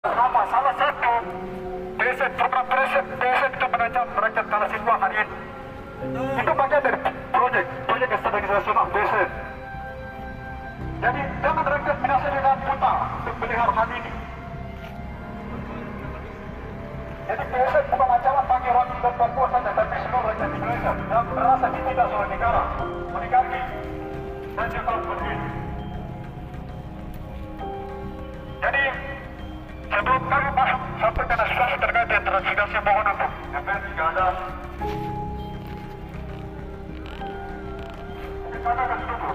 Sama salah satu program PSN itu mengancam rakyat Kalasingwa hari ini. Itu bagian dari proyek strategis nasional PSN. Jadi jangan rakyat binasa dengan buta untuk melihat hal ini. Jadi PSN bukan ancaman bagi rakyat dan Papua saja, tapi seluruh rakyat Indonesia yang merasa ditindas oleh negara, oligarki, dan juga politik. Jadi sebelum kami masuk sampai ke nasional terkait dengan transmigrasi, mohon untuk DPR tidak ada. Mungkin mana akan setuju.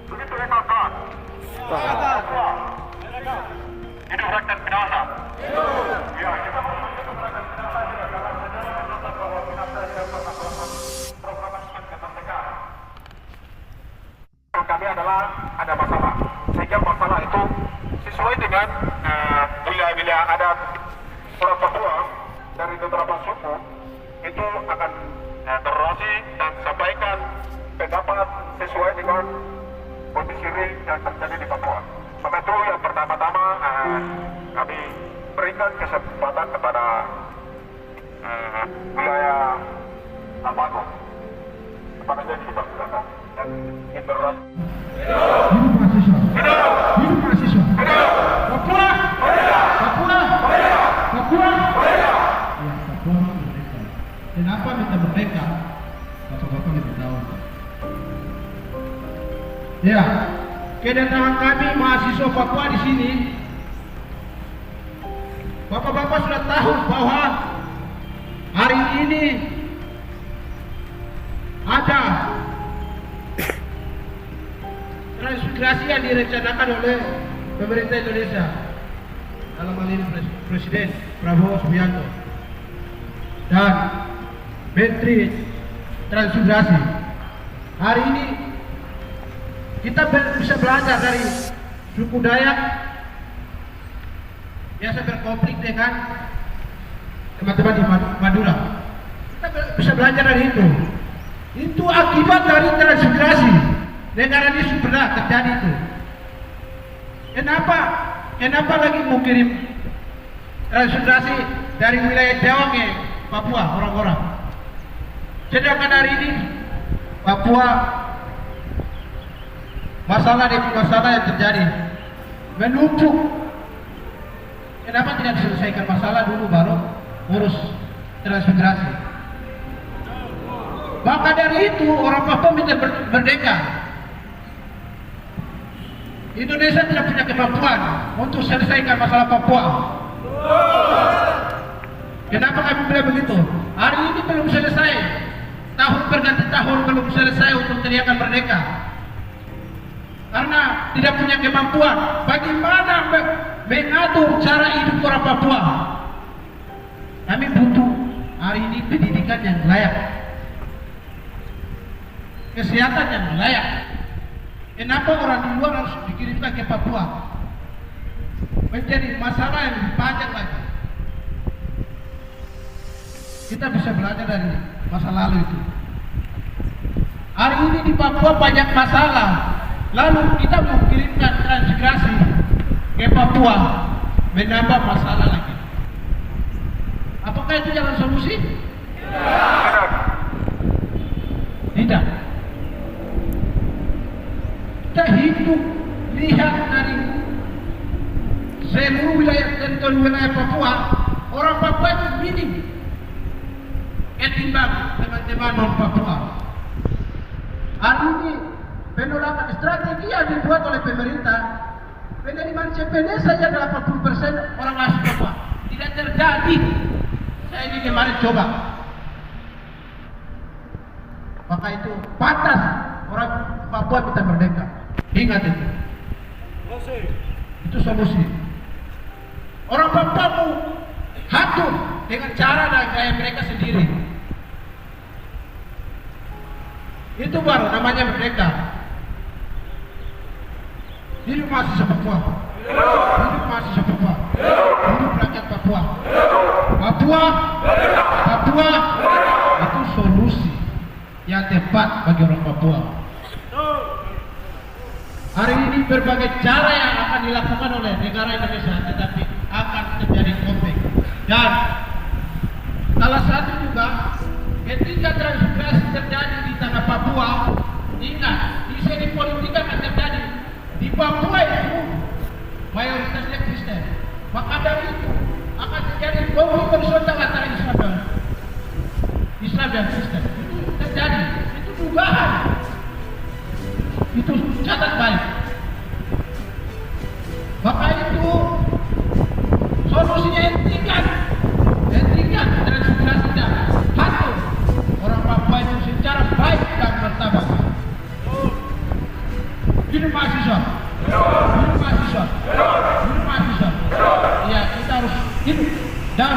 Begitu ya kawan. Hidup rakyat binasa. Ya, kita mau hidup rakyat binasa juga dalam sejarah mencatat bahwa binasa tidak pernah melakukan proklamasi kemerdekaan. Kami adalah ada masalah, sehingga masalah itu sesuai dengan wilayah-wilayah adat orang Papua dari beberapa suku itu akan berorasi dan sampaikan pendapat sesuai dengan kondisi real yang terjadi di Papua. Sebab itu yang pertama-tama kami berikan kesempatan kepada wilayah Lampago kepada jadi kita silakan dan ingin berorasi. Hidup mahasiswa. Hidup mahasiswa. Papua. Papua. Papua. Ya, Papua merdeka. Kenapa minta merdeka? Bapak-bapak lebih tahu. Ya, kedatangan kami mahasiswa Papua di sini, bapak-bapak sudah tahu bahwa hari ini ada transmigrasi yang direncanakan oleh pemerintah Indonesia, dalam hal ini Presiden Prabowo Subianto dan Menteri Transmigrasi. Hari ini kita bisa belajar dari suku Dayak biasa berkonflik dengan teman-teman di Madura. Kita bisa belajar dari itu. Itu akibat dari transmigrasi. Negara ini sudah terjadi itu. Kenapa lagi mau kirim transmigrasi dari wilayah Jawa ke Papua orang-orang? Sedangkan hari ini Papua masalah yang terjadi menumpuk. Kenapa tidak diselesaikan masalah dulu baru urus transmigrasi? Maka dari itu orang Papua minta merdeka. Indonesia tidak punya kemampuan untuk selesaikan masalah Papua. Kenapa kami bilang begitu? Hari ini belum selesai, tahun berganti tahun belum selesai untuk teriakan merdeka, karena tidak punya kemampuan. Bagaimana mengatur cara hidup orang Papua? Kami butuh hari ini pendidikan yang layak, kesehatan yang layak. Kenapa orang di luar harus dikirimkan ke Papua? Menjadi masalah yang lebih panjang lagi. Kita bisa belajar dari masa lalu itu. Hari ini di Papua banyak masalah, lalu kita mau kirimkan transmigrasi ke Papua, menambah masalah lagi. Apakah itu jalan solusi? Tidak. Kita hidup lihat dari seluruh wilayah Papua, orang Papua itu minim ketimbang teman-teman non Papua. Hari ini penolakan strategi yang dibuat oleh pemerintah, penerimaan CPNS saja 80% orang asli Papua tidak terjadi. Saya ini kemarin coba, maka itu pantas orang Papua minta merdeka. Ingat itu. Itu solusi. Orang Papua mau hatur dengan cara dan gaya mereka sendiri. Itu baru namanya merdeka. Hidup mahasiswa Papua. Hidup mahasiswa Papua. Hidup rakyat Papua. Papua itu solusi yang tepat bagi orang Papua. Hari ini berbagai cara yang akan dilakukan oleh negara Indonesia, tetapi akan terjadi konflik. Dan salah satu juga ketika transmigrasi terjadi di tanah Papua, ingat di sini politik akan terjadi. Di Papua itu mayoritasnya Kristen, maka dari itu akan terjadi konflik horizontal antara Islam dan Kristen. Itu terjadi, itu dugaan, itu catat baik. Maka itu solusinya hentikan transmigrasinya, atur orang Papua itu secara baik dan martabat. Hidup mahasiswa, hidup mahasiswa, hidup mahasiswa. Ya, kita harus hidup dan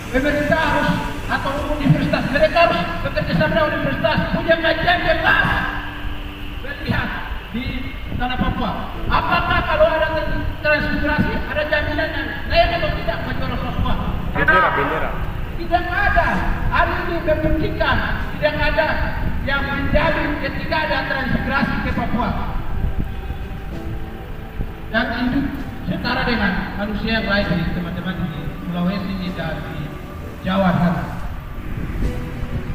pemerintah harus atau universitas, mereka harus bekerja sama dengan universitas, punya kajian jelas melihat di tanah Papua. Apakah kalau ada transmigrasi ada jaminan yang layak atau tidak bagi orang Papua? Tidak ada. Hari ini membuktikan tidak ada yang menjamin ketika ada transmigrasi ke Papua. Dan itu setara dengan manusia yang lain di teman-teman di Sulawesi dan di Jawa sana.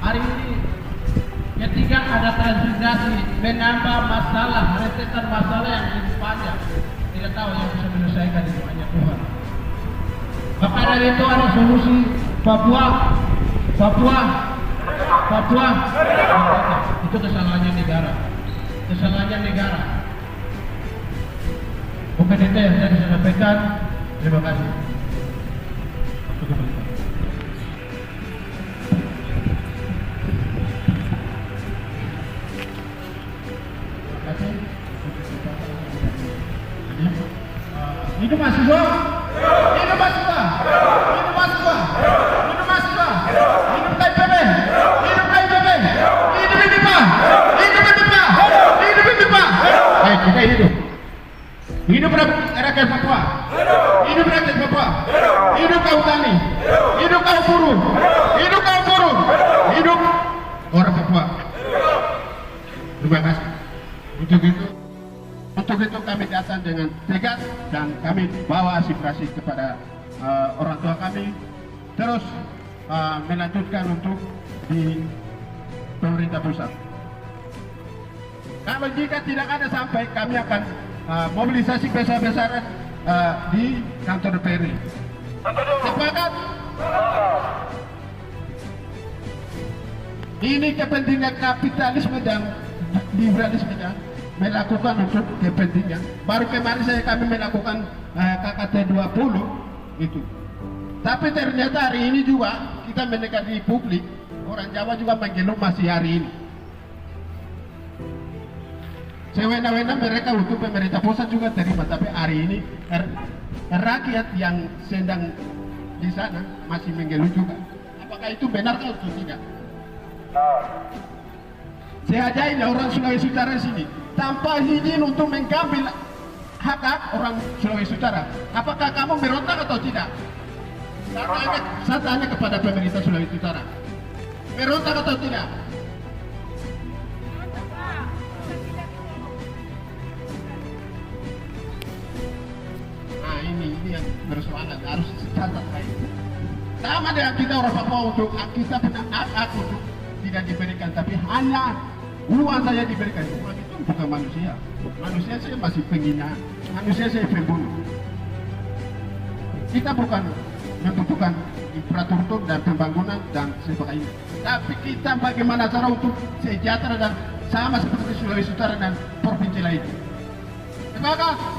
Hari ini ketika ada transmigrasi menambah masalah, rentetan masalah yang lebih panjang. Tidak tahu yang bisa menyelesaikan itu hanya Tuhan. Maka dari itu ada solusi Papua. Itu kesalahannya negara. Oke, itu yang saya bisa sampaikan. Terima kasih. Hidup mahasiswa, hidup mahasiswa, hidup mahasiswa, hidup mahasiswa, hidup KIPP, hidup KIPP, hidup IDIPA, hidup IDIPA, hidup IDIPA. Kita hidup rakyat Papua, hidup rakyat Papua, hidup kaum tani, hidup kaum buruh, hidup orang Papua. Terima kasih. Untuk itu kami datang dengan tegas dan kami bawa aspirasi kepada orang tua kami terus melanjutkan untuk di pemerintah pusat. Kalau jika tidak ada sampai, kami akan mobilisasi besar-besaran di kantor DPR. Sepakat? Ini kepentingan kapitalisme dan liberalisme dan melakukan untuk kepentingan. Baru kemarin kami melakukan KKT 20 itu. Tapi ternyata hari ini juga kita mendengar di publik orang Jawa juga menggeluh masih hari ini. Sewena-wena mereka untuk pemerintah pusat juga terima, tapi hari ini rakyat yang sedang di sana masih menggeluh juga. Apakah itu benar atau tidak? Saya ajain orang Sulawesi Utara sini tanpa izin untuk mengambil hak orang Sulawesi Utara. Apakah kamu berontak atau tidak? Saya tanya kepada pemerintah Sulawesi Utara, berontak atau tidak? Nah ini yang persoalan harus catat baik. Sama dengan kita orang Papua untuk kita punya hak untuk tidak diberikan, tapi hanya uang saja diberikan. Uang itu bukan manusia. Manusia saya masih penghina, manusia saya pembunuh. Kita bukan membutuhkan infrastruktur dan pembangunan dan sebagainya, tapi kita bagaimana cara untuk sejahtera dan sama seperti Sulawesi Utara dan provinsi lain. Terima kasih.